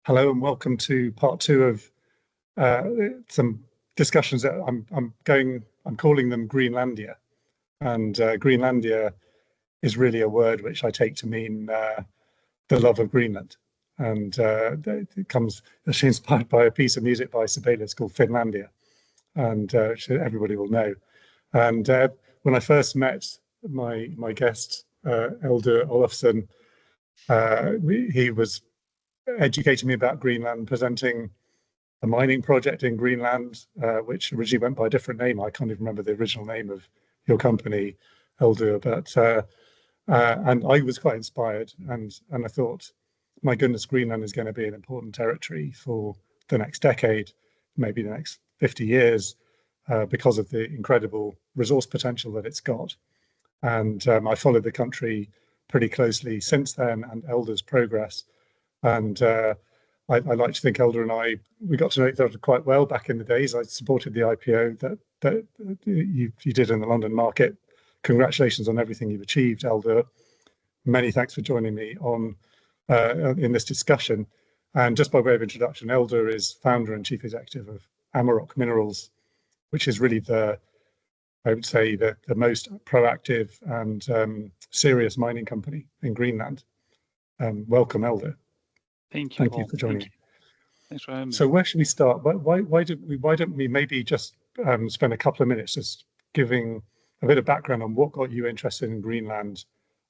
Hello and welcome to part two of some discussions that I'm calling them Greenlandia, and Greenlandia is really a word which I take to mean the love of Greenland, and it comes actually inspired by a piece of music by Sibelius called Finlandia, and which everybody will know. And when I first met my guest Eldur Olafsson, he was educating me about Greenland, presenting a mining project in Greenland, which originally went by a different name. I can't even remember the original name of your company, Eldur, but and I was quite inspired, and I thought, my goodness, Greenland is going to be an important territory for the next decade, maybe the next 50 years, because of the incredible resource potential that it's got. And I followed the country pretty closely since then, and Eldur's progress. And I like to think Eldur and we got to know each other quite well back in the days. I supported the IPO that you did in the London market. Congratulations on everything you've achieved, Eldur. Many thanks for joining me on in this discussion. And just by way of introduction, Eldur is founder and chief executive of Amaroq Minerals, which is really I would say the most proactive and serious mining company in Greenland. Welcome, Eldur. Thank you for joining me. Thanks for having me. So where should we start? Why don't we maybe just spend a couple of minutes just giving a bit of background on what got you interested in Greenland?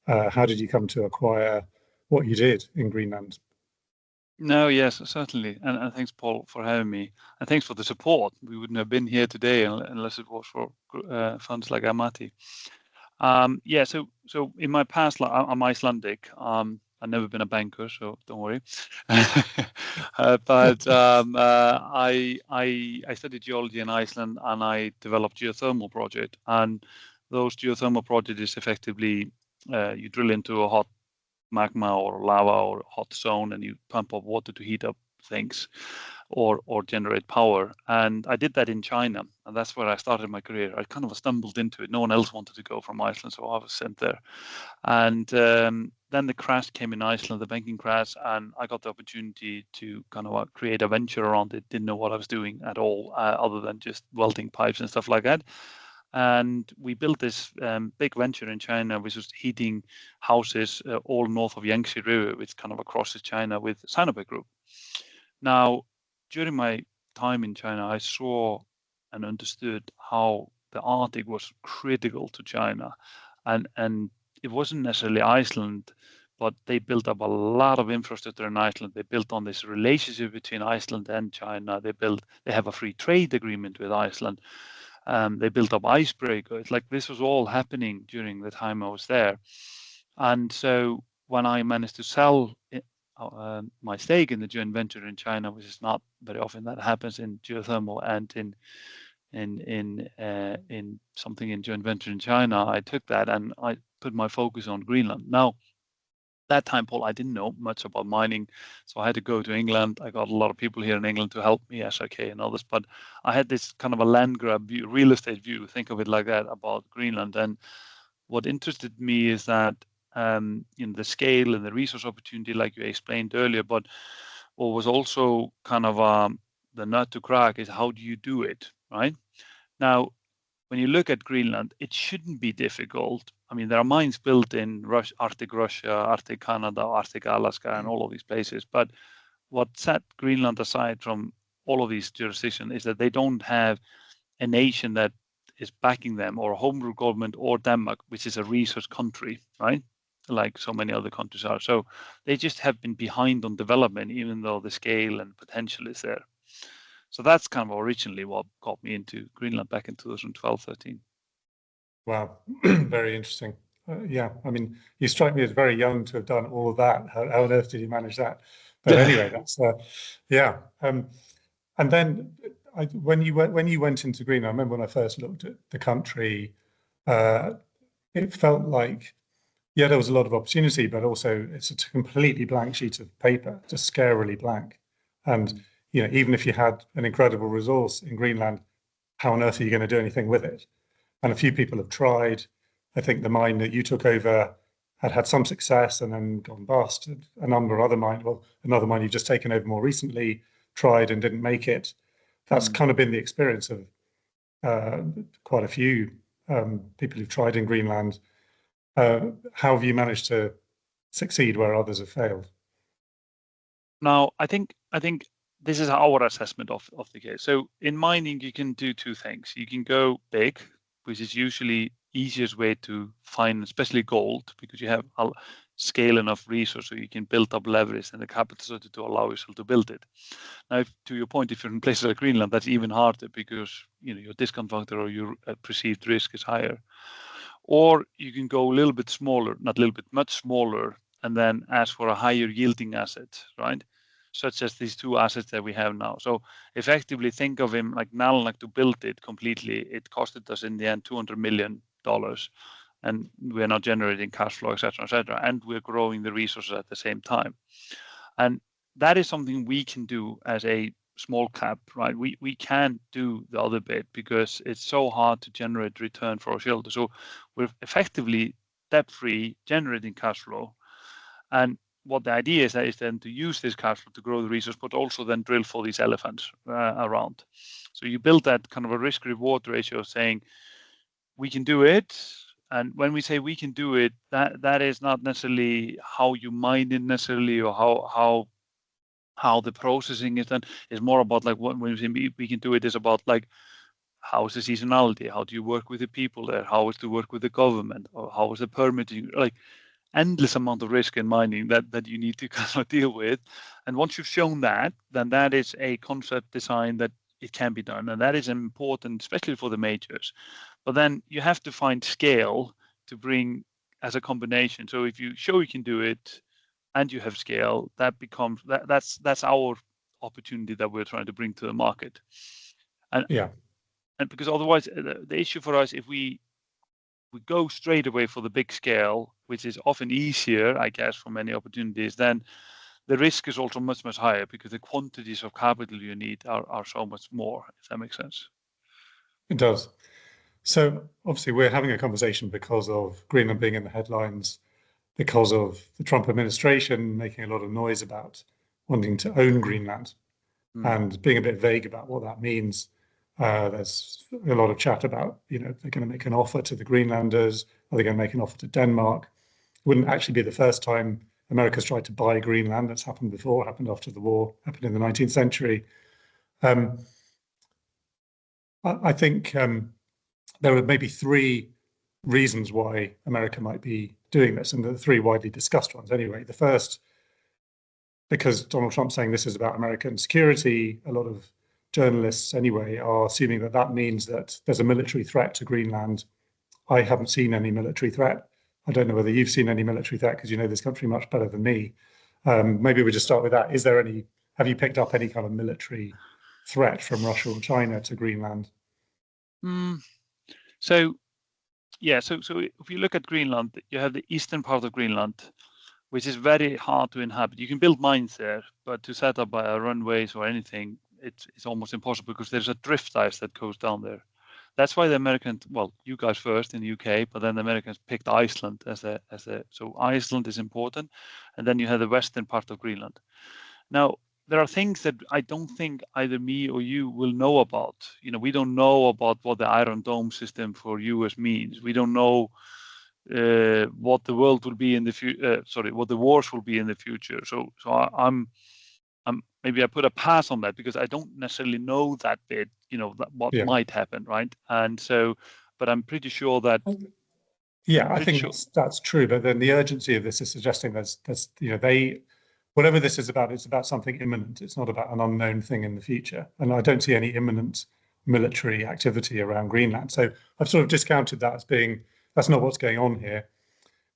How did you come to acquire what you did in Greenland? No, yes, certainly. And thanks, Paul, for having me. And thanks for the support. We wouldn't have been here today unless it was for funds like Amati. Yeah, so in my past life, I'm Icelandic. I've never been a banker, so don't worry. But I studied geology in Iceland, and I developed geothermal project. And those geothermal projects is effectively you drill into a hot magma or lava or hot zone, and you pump up water to heat up things or generate power. And I did that in China, and that's where I started my career. I kind of stumbled into it. No one else wanted to go from Iceland, so I was sent there. And then the crash came in Iceland, the banking crash, and I got the opportunity to kind of create a venture around it. Didn't know what I was doing at all, other than just welding pipes and stuff like that. And we built this big venture in China, which was heating houses all north of Yangtze River, which kind of crosses China with Sinopec Group. Now, during my time in China, I saw and understood how the Arctic was critical to China. And it wasn't necessarily Iceland, but they built up a lot of infrastructure in Iceland. They built on this relationship between Iceland and China. They have a free trade agreement with Iceland. They built up icebreakers. It's like this was all happening during the time I was there. And so when I managed to sell my stake in the joint venture in China, which is not very often that happens in geothermal and in something in joint venture in China, I took that and I put my focus on Greenland. Now, that time, Paul, I didn't know much about mining, so I had to go to England. I got a lot of people here in England to help me, SRK and others, but I had this kind of a land grab view, real estate view, think of it like that, about Greenland. And what interested me is that the scale and the resource opportunity, like you explained earlier, but what was also kind of the nut to crack is how do you do it, right? Now, when you look at Greenland, it shouldn't be difficult. I mean, there are mines built in Arctic Russia, Arctic Canada, Arctic Alaska, and all of these places. But what set Greenland aside from all of these jurisdictions is that they don't have a nation that is backing them, or a home rule government, or Denmark, which is a resource country, right? Like so many other countries are. So they just have been behind on development, even though the scale and potential is there. So that's kind of originally what got me into Greenland back in 2012, 13. Wow, very interesting. Yeah, I mean, you strike me as very young to have done all of that. How on earth did you manage that? But anyway, that's yeah. And then when you went into Greenland, I remember when I first looked at the country, it felt like, yeah, there was a lot of opportunity, but also it's a completely blank sheet of paper, just scarily blank. And even if you had an incredible resource in Greenland, how on earth are you going to do anything with it? And a few people have tried. I think the mine that you took over had some success and then gone bust. A number of other mines, well, another mine you've just taken over more recently, tried and didn't make it. That's kind of been the experience of quite a few people who've tried in Greenland. How have you managed to succeed where others have failed? Now, I think this is our assessment of the case. So in mining, you can do two things. You can go big, which is usually easiest way to find, especially gold, because you have a scale enough resource so you can build up leverage and the capital to allow yourself to build it. Now, to your point, if you're in places like Greenland, that's even harder because your discount factor or your perceived risk is higher. Or you can go a little bit smaller, not a little bit, much smaller, and then ask for a higher yielding asset, right? Such as these two assets that we have now. So effectively think of him like Nalunaq to build it completely. It costed us in the end $200 million, and we're now generating cash flow, et cetera, and we're growing the resources at the same time. And that is something we can do as a small cap, right? We can't do the other bit because it's so hard to generate return for our shareholders. So we're effectively debt-free, generating cash flow. And what the idea is then to use this cash flow to grow the resource, but also then drill for these elephants around. So you build that kind of a risk-reward ratio saying, we can do it. And when we say we can do it, that is not necessarily how you mine it necessarily, or how the processing is done. Is more about like when we say we can do it, is about like how is the seasonality, how do you work with the people there, how is to work with the government, or how is the permitting, like endless amount of risk in mining that you need to kind of deal with. And once you've shown that, then that is a concept design that it can be done, and that is important, especially for the majors. But then you have to find scale to bring as a combination. So if you show you can do it and you have scale, that becomes that's our opportunity that we're trying to bring to the market. And yeah, and because otherwise the issue for us, if we go straight away for the big scale, which is often easier, I guess, for many opportunities, then the risk is also much, much higher because the quantities of capital you need are so much more, if that makes sense. it does. So obviously we're having a conversation because of Greenland being in the headlines, because of the Trump administration making a lot of noise about wanting to own Greenland and being a bit vague about what that means. There's a lot of chat about, they're going to make an offer to the Greenlanders. Are they going to make an offer to Denmark? It wouldn't actually be the first time America's tried to buy Greenland. That's happened before, happened after the war, happened in the 19th century. I think there are maybe three reasons why America might be doing this, and the three widely discussed ones anyway. The first, because Donald Trump's saying this is about American security, a lot of journalists anyway are assuming that that means that there's a military threat to Greenland. I haven't seen any military threat. I don't know whether you've seen any military threat because you know this country much better than me. Maybe we just start with that. Have you picked up any kind of military threat from Russia or China to Greenland? So if you look at Greenland, you have the eastern part of Greenland, which is very hard to inhabit. You can build mines there, but to set up runways or anything, it's almost impossible because there's a drift ice that goes down there. That's why the Americans, well, you guys first in the UK, but then the Americans picked Iceland so Iceland is important, and then you have the western part of Greenland. Now, there are things that I don't think either me or you will know about. We don't know about what the Iron Dome system for US means. We don't know what the world will be in the future. What the wars will be in the future. So I'm maybe I put a pass on that because I don't necessarily know that bit. What might happen, right? And so, but I'm pretty sure that. Yeah, I think that's true. But then the urgency of this is suggesting there's whatever this is about, it's about something imminent. It's not about an unknown thing in the future. And I don't see any imminent military activity around Greenland. So I've sort of discounted that as being, that's not what's going on here.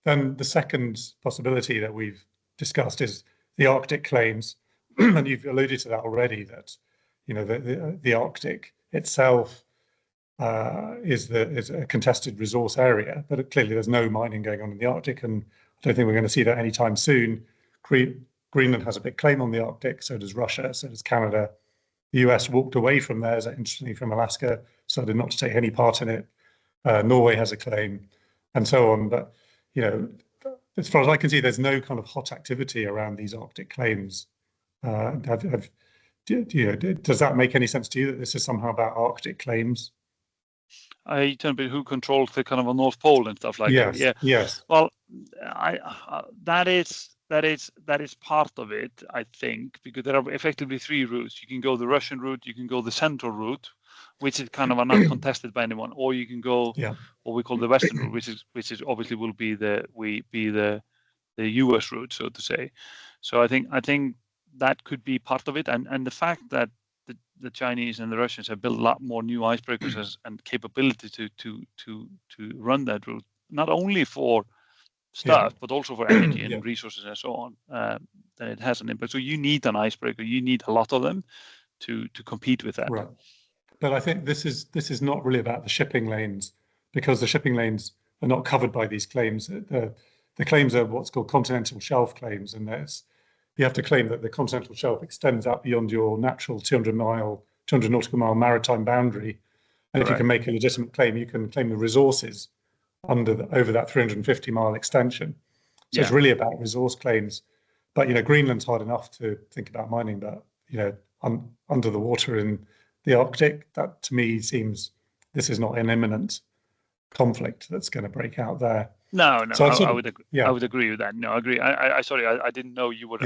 Then the second possibility that we've discussed is the Arctic claims. And you've alluded to that already, that, the Arctic itself is a contested resource area, but clearly there's no mining going on in the Arctic. And I don't think we're going to see that anytime soon. Greenland has a big claim on the Arctic, so does Russia, so does Canada. The US walked away from theirs, interestingly, from Alaska, decided not to take any part in it. Norway has a claim, and so on. But as far as I can see, there's no kind of hot activity around these Arctic claims. Does that make any sense to you that this is somehow about Arctic claims? I tell me who controls the kind of a North Pole and stuff like that. Yeah. Yes. Well, that is part of it, I think, because there are effectively three routes. You can go the Russian route, you can go the central route, which is kind of not contested by anyone, or you can go what we call the Western route, which is obviously will be the US route, so to say. So I think that could be part of it, and the fact that the Chinese and the Russians have built a lot more new icebreakers and capability to run that route, not only for stuff, but also for energy and resources and so on, then it has an impact. So you need an icebreaker, you need a lot of them to compete with that. Right. But I think this is not really about the shipping lanes, because the shipping lanes are not covered by these claims. The claims are what's called continental shelf claims, and you have to claim that the continental shelf extends out beyond your natural 200 nautical mile maritime boundary. And if you can make a legitimate claim, you can claim the resources over that 350-mile extension. So it's really about resource claims. But Greenland's hard enough to think about mining, but under the water in the Arctic, that to me seems this is not an imminent conflict that's going to break out there. No, so I would agree. I would agree with that. No, I agree. Sorry, I didn't know you would.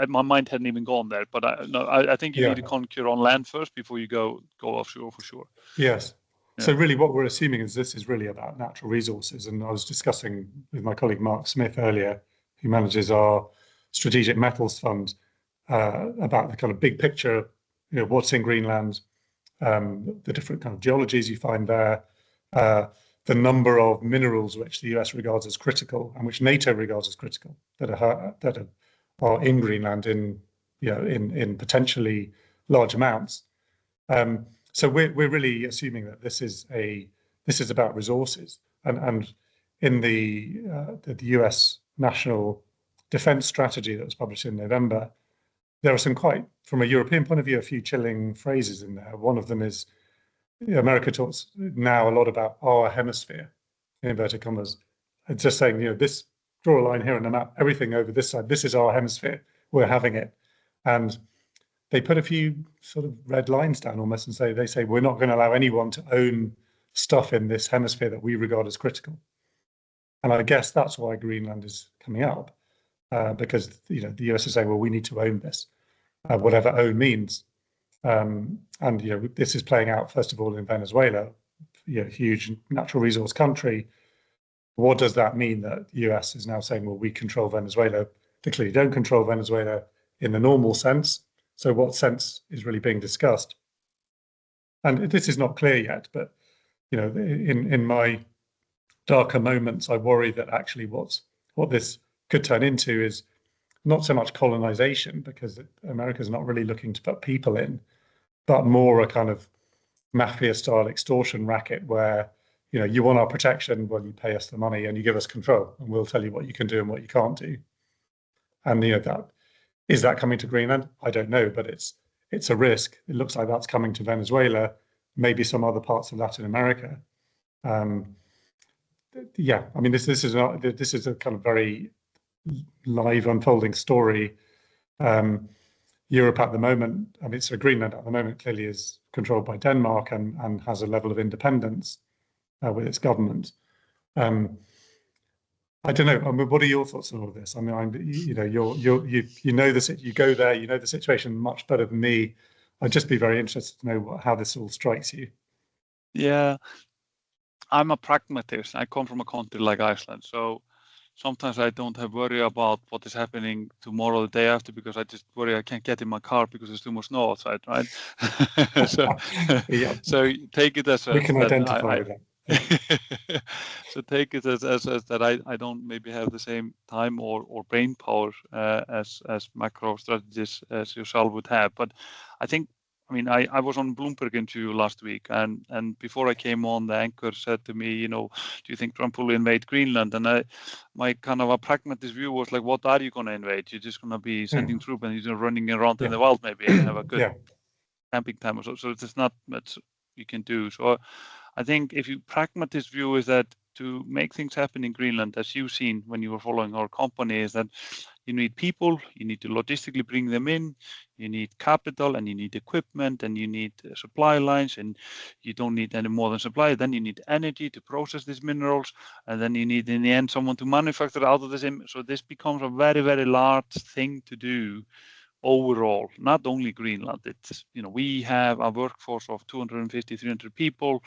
My mind hadn't even gone there. But I think you need to conquer on land first before you go offshore for sure. Yes. Yeah. So really, what we're assuming is this is really about natural resources. And I was discussing with my colleague Mark Smith earlier, who manages our strategic metals fund, about the kind of big picture. What's in Greenland, the different kind of geologies you find there. The number of minerals which the US regards as critical and which NATO regards as critical that are in Greenland in potentially large amounts. So we're really assuming that this is about resources, and in the US National Defense Strategy that was published in November, there are some from a European point of view, a few chilling phrases in there. One of them is, America talks now a lot about our hemisphere, in inverted commas. It's just saying, this, draw a line here on the map, everything over this side, this is our hemisphere, we're having it. And they put a few sort of red lines down almost and they say, we're not going to allow anyone to own stuff in this hemisphere that we regard as critical. And I guess that's why Greenland is coming up, because the US is saying, well, we need to own this, whatever own means. And this is playing out first of all in Venezuela, huge natural resource country. What does that mean that the US is now saying, well, we control Venezuela? They clearly don't control Venezuela in the normal sense. So what sense is really being discussed? And this is not clear yet, but in my darker moments, I worry that actually what this could turn into is not so much colonization, because America's not really looking to put people in, but more a kind of mafia-style extortion racket where, you want our protection, well, you pay us the money and you give us control, and we'll tell you what you can do and what you can't do. And is that coming to Greenland? I don't know, but it's a risk. It looks like that's coming to Venezuela, maybe some other parts of Latin America. This is a kind of very live unfolding story. Europe at the moment, so Greenland at the moment clearly is controlled by Denmark and has a level of independence with its government. I don't know. What are your thoughts on all of this? You go there, you know the situation much better than me. I'd just be very interested to know how this all strikes you. Yeah, I'm a pragmatist. I come from a country like Iceland, so sometimes I don't have worry about what is happening tomorrow, the day after, because I just worry I can't get in my car because there's too much snow outside, right? So take it as we can identify with that. So take it as that I don't maybe have the same time or brain power as macro strategists as yourself would have. But I think, I was on Bloomberg interview last week, and before I came on, the anchor said to me, do you think Trump will invade Greenland? And my kind of a pragmatist view was like, what are you going to invade? You're just going to be sending troops and you're running around in the wild maybe and have a good camping time or so. So there's not much you can do. So I think if your pragmatist view is that to make things happen in Greenland, as you've seen when you were following our company, is that you need people, you need to logistically bring them in, you need capital, and you need equipment, and you need supply lines, and you don't need any more than supply. Then you need energy to process these minerals, and then you need, in the end, someone to manufacture out of this. So this becomes a very, very large thing to do overall, not only Greenland. It's, we have a workforce of 250, 300 people,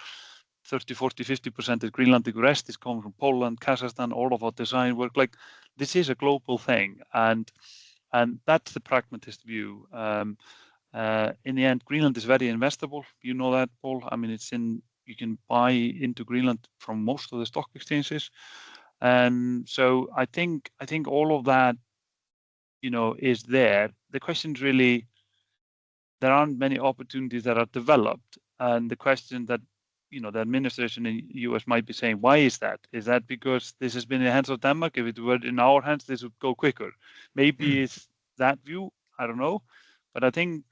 30, 40, 50% is Greenlandic, the rest is coming from Poland, Kazakhstan, all of our design work. Like, this is a global thing, and that's the pragmatist view. In the end, Greenland is very investable. You know that, Paul. I mean, you can buy into Greenland from most of the stock exchanges, and so I think all of that, is there. The question is really, there aren't many opportunities that are developed, and the question that the administration in the US might be saying, why is that? Is that because this has been in the hands of Denmark? If it were in our hands, this would go quicker. Maybe it's that view. I don't know. But I think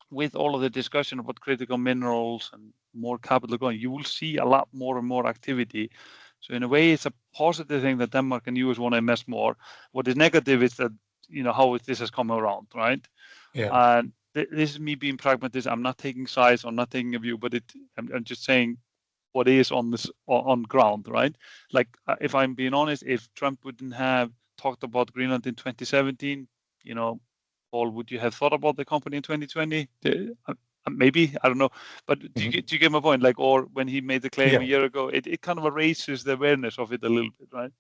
with all of the discussion about critical minerals and more capital going, you will see a lot more and more activity. So in a way, it's a positive thing that Denmark and US want to invest more. What is negative is that, how this has come around, right? Yeah. And this is me being pragmatist. I'm not taking sides. I'm not taking a view, but I'm just saying what is on ground, right? Like, if I'm being honest, if Trump wouldn't have talked about Greenland in 2017, Paul, would you have thought about the company in 2020? Maybe, I don't know. But do you get my point? Like, or when he made the claim a year ago, it kind of erases the awareness of it a little bit, right?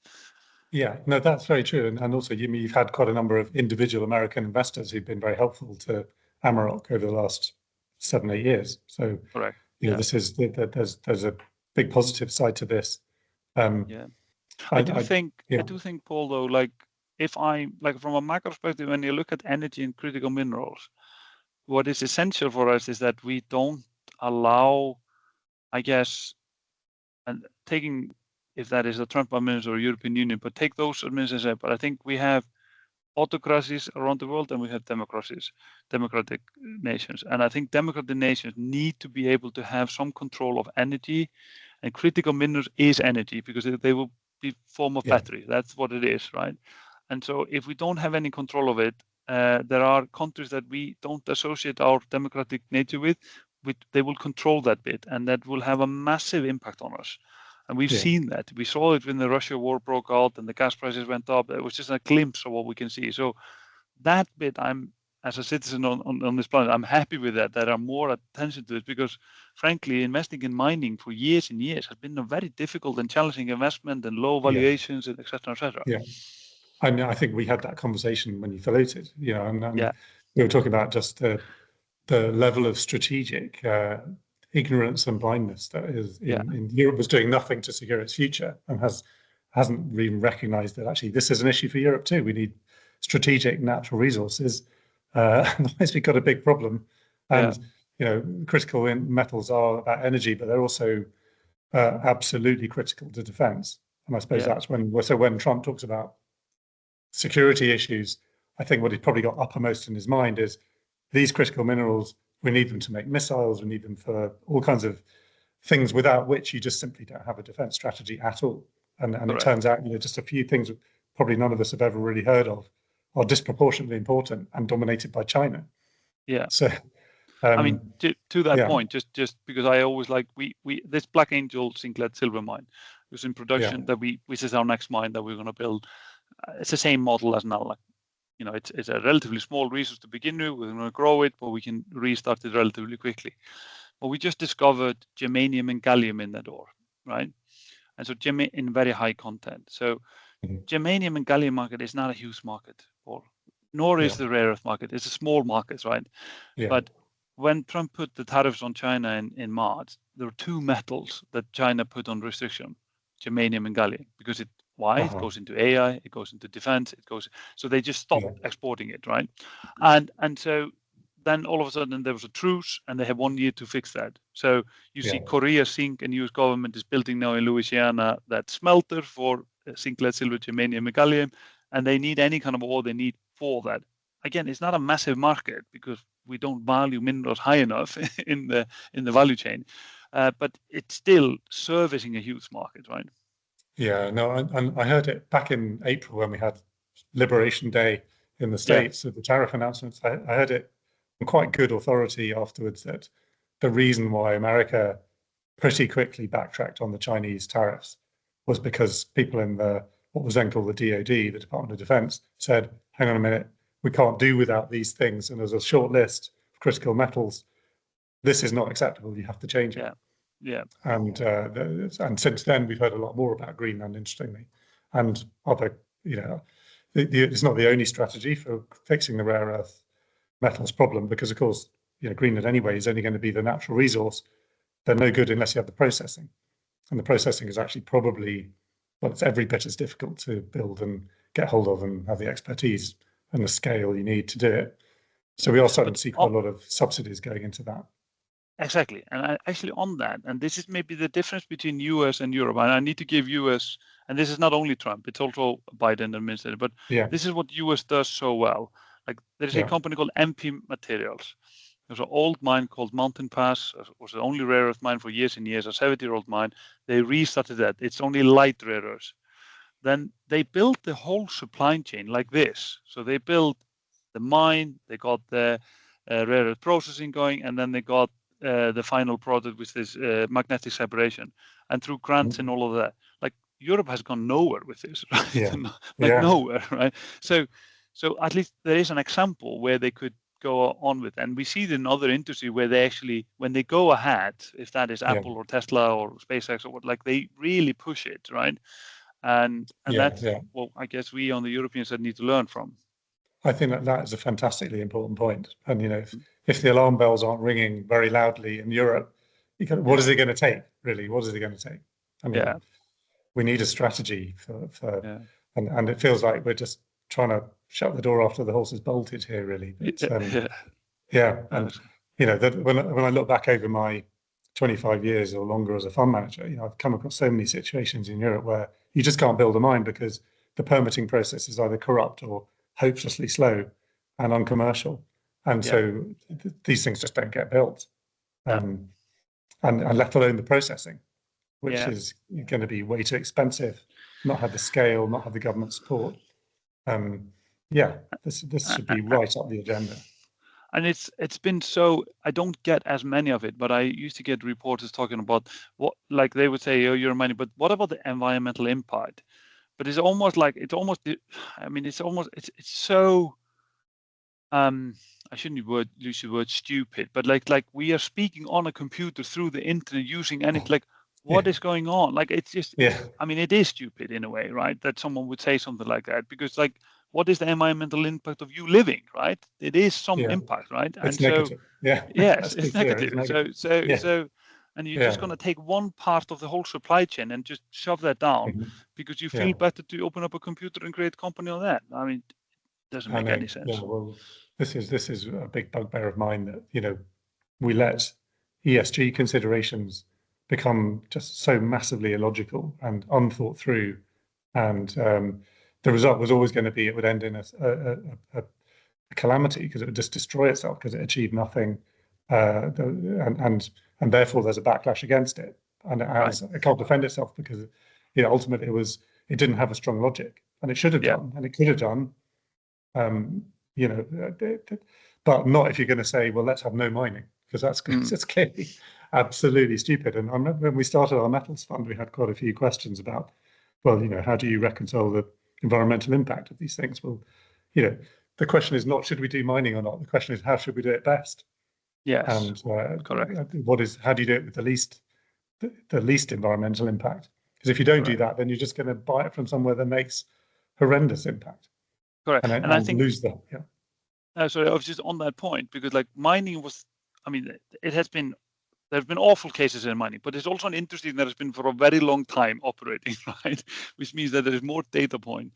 Yeah, no, that's very true. And also, you've had quite a number of individual American investors who've been very helpful to Amaroq over the last 7-8 years. So, correct. This is there's a big positive side to this. I do think, Paul, though, like, if from a macro perspective, when you look at energy and critical minerals, what is essential for us is that we don't allow, I guess, and taking, if that is a Trump administration or European Union, but take those administrations. But I think we have autocracies around the world and we have democratic nations. And I think democratic nations need to be able to have some control of energy, and critical minerals is energy, because they will be form of battery. That's what it is, right? And so if we don't have any control of it, there are countries that we don't associate our democratic nature with, they will control that bit, and that will have a massive impact on us. And we've seen that. We saw it when the Russia war broke out and the gas prices went up. It was just a glimpse of what we can see. So that bit, I'm, as a citizen on this planet, I'm happy with that. There are more attention to it, because frankly, investing in mining for years and years has been a very difficult and challenging investment, and low valuations, and et cetera, et cetera. Yeah. I think we had that conversation when you floated, and we were talking about just the level of strategic ignorance and blindness that is in Europe was doing nothing to secure its future, and hasn't even recognized that actually this is an issue for Europe too. We need strategic natural resources. Otherwise we've got a big problem. And critical metals are about energy, but they're also absolutely critical to defense. And I suppose that's when Trump talks about security issues, I think what he's probably got uppermost in his mind is these critical minerals. We need them to make missiles. We need them for all kinds of things without which you just simply don't have a defense strategy at all. And it turns out, just a few things probably none of us have ever really heard of are disproportionately important and dominated by China. Yeah. So, I mean, to that point, just because I always like this Black Angel zinc lead silver mine was in production that this is our next mine that we're going to build. It's the same model as Nalak. It's a relatively small resource to begin with. We're going to grow it, but we can restart it relatively quickly. But we just discovered germanium and gallium in that ore, right? And so in very high content. So germanium and gallium market is not a huge market, nor is the rare earth market. It's a small market, right? Yeah. But when Trump put the tariffs on China in March, there were two metals that China put on restriction, germanium and gallium, because why? It goes into AI, it goes into defense, so they just stopped exporting it, right? And so then all of a sudden there was a truce, and they have 1 year to fix that. So you see Korea Zinc and US government is building now in Louisiana that smelter for zinc, lead, silver, germanium, and gallium, and they need any kind of ore they need for that. Again, it's not a massive market because we don't value minerals high enough in the value chain, but it's still servicing a huge market, right? Yeah, no, and I heard it back in April when we had Liberation Day in the Yeah, States with the tariff announcements. I heard it on quite good authority afterwards that the reason why America pretty quickly backtracked on the Chinese tariffs was because people in the what was then called the DoD, the Department of Defense, said, hang on a minute, we can't do without these things. And there's a short list of critical metals. This is not acceptable. You have to change it. yeah, yeah. And since then, we've heard a lot more about Greenland, interestingly, and other, it's not the only strategy for fixing the rare earth metals problem, because of course, Greenland anyway is only going to be the natural resource. They're no good unless you have the processing. And the processing is actually probably, well, it's every bit as difficult to build and get hold of and have the expertise and the scale you need to do it. So we are starting But to see quite a lot of subsidies going into that. exactly, and actually on that, and this is maybe the difference between US and Europe. And I need to give US, and this is not only Trump, it's also Biden administration, but Yeah, this is what US does so well. Like there is a yeah, company called MP Materials. There's an old mine called Mountain Pass, was the only rare earth mine for years and years, a 70-year-old mine. They restarted that. It's only light rare earths. Then they built the whole supply chain like this. So they built the mine, they got the rare earth processing going, and then they got the final product, which is magnetic separation. And through grants and all of that, like Europe has gone nowhere with this, right? yeah, Like yeah, nowhere, right? So at least there is an example where they could go on with, and we see it in other industry where they actually, when they go ahead, if that is yeah, Apple or Tesla or SpaceX or what, like they really push it, right? And yeah, that's yeah. what I guess we on the European side need to learn from. I think that is a fantastically important point. And Mm. if the alarm bells aren't ringing very loudly in Europe, what Yeah, is it going to take, really? What is it going to take? I yeah, mean, we need a strategy yeah, and it feels like we're just trying to shut the door after the horse has bolted here, really. But yeah, yeah. yeah, and That's- that when I look back over my 25 years or longer as a fund manager, I've come across so many situations in Europe where you just can't build a mine because the permitting process is either corrupt or hopelessly slow and uncommercial, and yeah, so these things just don't get built, yeah, and let alone the processing, which yeah. is going to be way too expensive, not have the scale, not have the government support. Um, yeah, this Uh, should uh, be uh, right up the agenda. And it's been so, I don't get as many of it, but I used to get reporters talking about what, like they would say, oh, you're money, but what about the environmental impact? But it's almost like I mean, it's so I shouldn't use the word stupid, but like we are speaking on a computer through the internet using any, like what Yeah, is going on? Like yeah, I mean, it is stupid in a way, right? That someone would say something like that, because like what is the environmental impact of you living, right? It is some yeah. impact, right? It's And so negative. Yeah, yes, let's be it's clear. It's negative. negative. Yeah, And you're just yeah, going to take one part of the whole supply chain and just shove that down mhm, because you yeah. feel better to open up a computer and create a company on that. I mean, it doesn't I make know. any Yeah. sense. Well, this is a big bugbear of mine that we let ESG considerations become just so massively illogical and unthought through, and the result was always going to be it would end in a calamity because it would just destroy itself because it achieved nothing, and therefore there's a backlash against it, and Right. it can't defend itself because ultimately it didn't have a strong logic, and it should have Yeah. done, and it could have done, um, you know, but not if you're going to say, well, let's have no mining, because Mm. that's clearly absolutely stupid. And I remember when we started our metals fund, we had quite a few questions about, well, how do you reconcile the environmental impact of these things? Well, the question is not should we do mining or not. The question is how should we do it best? Yes. And Correct. how do you do it with the least environmental impact? Because if you don't do Correct. that, then you're just going to buy it from somewhere that makes horrendous impact Correct. And I and think, lose the yeah. sorry, I was just on that point because like mining was, I mean, it has been, there have been awful cases in mining, but it's also an industry that has been for a very long time operating, right? Which means that there is more data point.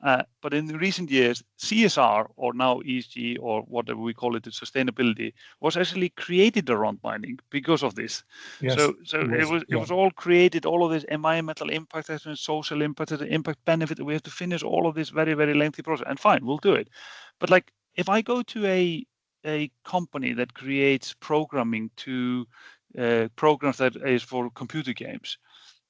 But in the recent years, CSR, or now ESG, or whatever we call it, the sustainability, was actually created around mining because of this. Yes, So it was. it Yeah, was all created, all of this environmental impact, social impact, the impact benefit. We have to finish all of this very, very lengthy process. And fine, we'll do it. But like if I go to a company that creates programming to programs that is for computer games,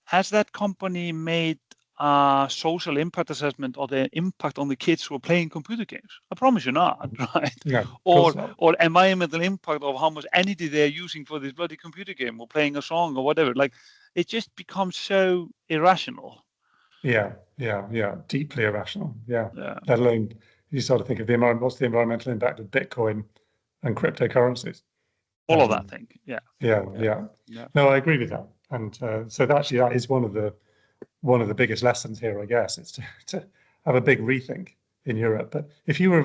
has that company made a social impact assessment of the impact on the kids who are playing computer games? I promise you not, right? No, of or course not. or environmental impact of how much energy they're using for this bloody computer game or playing a song or whatever. Like, it just becomes so irrational. Yeah, deeply irrational. Yeah. Yeah. Let alone you sort of think of what's the environmental impact of Bitcoin and cryptocurrencies? All of that thing. Yeah. Yeah. No, I agree with that. And so actually, that is one of the biggest lessons here, I guess. It's to have a big rethink in Europe. But if you were,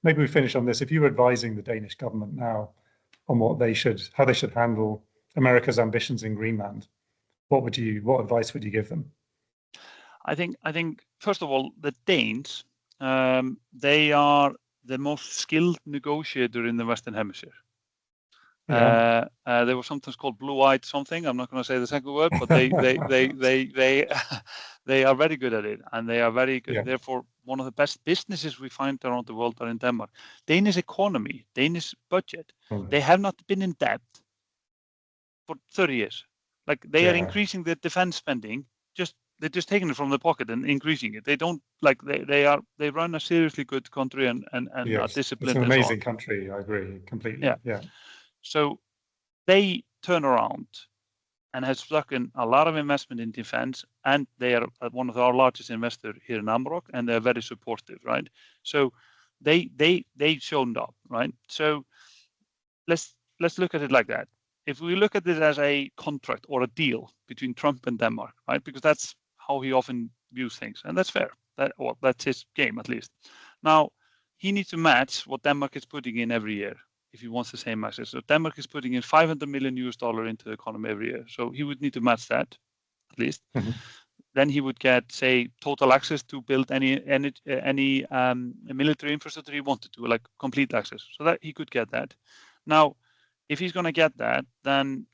maybe we finish on this. If you were advising the Danish government now on how they should handle America's ambitions in Greenland, what advice would you give them? I think first of all, the Danes, they are the most skilled negotiator in the Western Hemisphere. Yeah. They were sometimes called blue-eyed something. I'm not going to say the second word, but they they are very good at it, and they are very good. Yeah. Therefore, one of the best businesses we find around the world are in Denmark. Danish economy, Danish budget, they have not been in debt for 30 years. Like, they are increasing their defense spending. They're just taking it from the pocket and increasing it. They don't like they run a seriously good country and Yes, are disciplined. it's an amazing country. I agree completely. Yeah. So they turn around and have stuck in a lot of investment in defense, and they are one of our largest investors here in Amaroq, and they're very supportive, right? So they showed up, right? So let's look at it like that. If we look at this as a contract or a deal between Trump and Denmark, right? Because that's how he often views things, and that's fair. That's his game, at least. Now, he needs to match what Denmark is putting in every year if he wants the same access. So Denmark is putting in $500 million into the economy every year. So he would need to match that, at least. Mm-hmm. Then he would get, say, total access to build any military infrastructure he wanted to, like complete access. So that he could get that. Now, if he's going to get that, then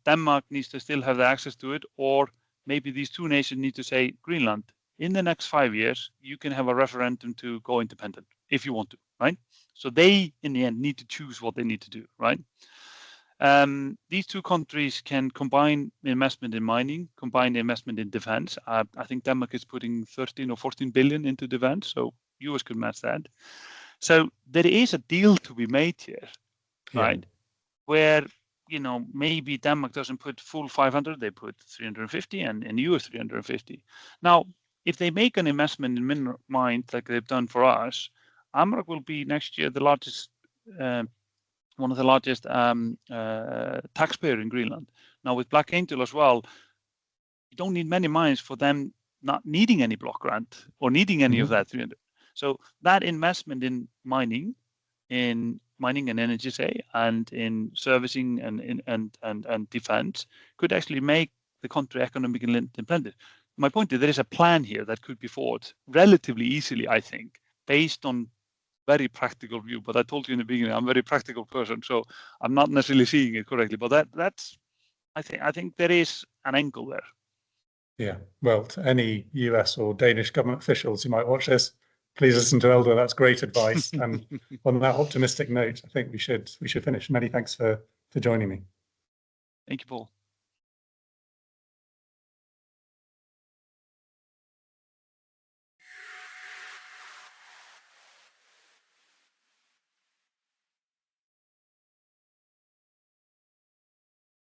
Denmark needs to still have the access to it, or maybe these two nations need to say, Greenland, in the next 5 years, you can have a referendum to go independent if you want to, right? So they, in the end, need to choose what they need to do, right? These two countries can combine investment in mining, combine investment in defense. I think Denmark is putting 13 or 14 billion into defense, so US could match that. So there is a deal to be made here, right? Where, maybe Denmark doesn't put full 500, they put 350 and US 350. Now, if they make an investment in mineral mines like they've done for us, Amaroq will be next year the largest, one of the largest taxpayer in Greenland. Now with Black Angel as well, you don't need many mines for them not needing any block grant or needing any of that 300. So that investment in mining and energy, say, and in servicing and defense could actually make the country economically independent. My point is there is a plan here that could be fought relatively easily, I think, based on very practical view. But I told you in the beginning, I'm a very practical person, so I'm not necessarily seeing it correctly. But that's I think there is an angle there. Yeah. Well, to any US or Danish government officials who might watch this, please listen to Eldur. That's great advice. And on that optimistic note, I think we should finish. Many thanks for joining me. Thank you, Paul.